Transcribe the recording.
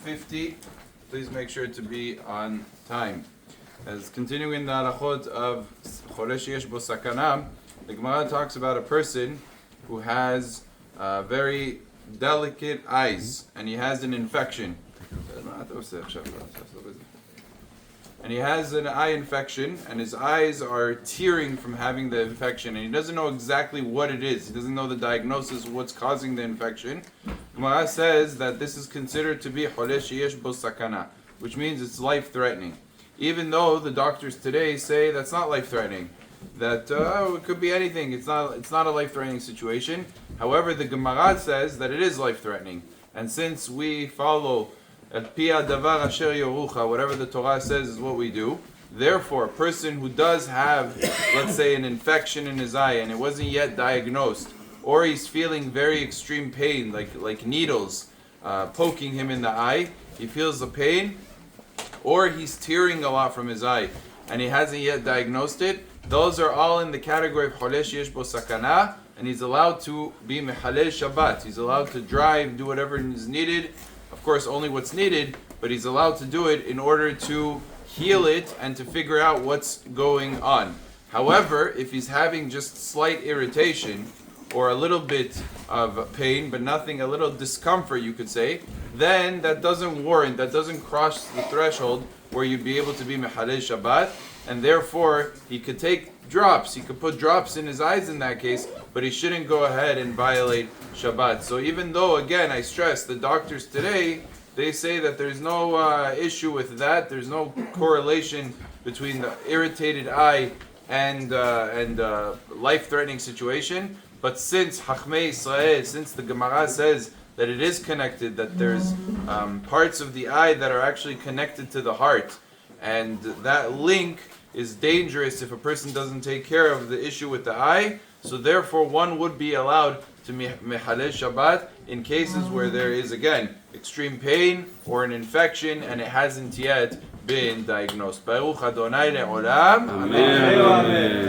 50. Please make sure to be on time. As continuing the halachot of Chole sheyesh bo sakana, the Gemara talks about a person who has very delicate eyes and he has an infection. And he has an eye infection and his eyes are tearing from having the infection and he doesn't know exactly what it is. He doesn't know the diagnosis of what's causing the infection. Gemara says that this is considered to be Chole sheyesh bo sakana, which means it's life-threatening. Even though the doctors today say that's not life-threatening, that it could be anything. It's not a life-threatening situation. However, the Gemara says that it is life-threatening, and since we follow at pia davar asher yorucha, whatever the Torah says is what we do. Therefore, a person who does have, let's say, an infection in his eye and it wasn't yet diagnosed, or he's feeling very extreme pain, like needles poking him in the eye, he feels the pain, or he's tearing a lot from his eye and he hasn't yet diagnosed it, those are all in the category of Chole sheyesh bo sakana, and he's allowed to be mehalel Shabbat. He's allowed to drive, do whatever is needed, of course only what's needed, but he's allowed to do it in order to heal it and to figure out what's going on. However, if he's having just slight irritation or a little bit of pain, but nothing, a little discomfort you could say, then that doesn't cross the threshold where you'd be able to be mehalel Shabbat, and therefore he could take drops, he could put drops in his eyes in that case, but he shouldn't go ahead and violate Shabbat. So even though, again, I stress, the doctors today, they say that there's no issue with that, there's no correlation between the irritated eye and life-threatening situation, but since Chachmei Israel, since the Gemara says that it is connected, that there's parts of the eye that are actually connected to the heart, and that link is dangerous if a person doesn't take care of the issue with the eye, so therefore one would be allowed to mehalel Shabbat in cases where there is, again, extreme pain or an infection and it hasn't yet been diagnosed. Baruch Adonai le'olam. Amen.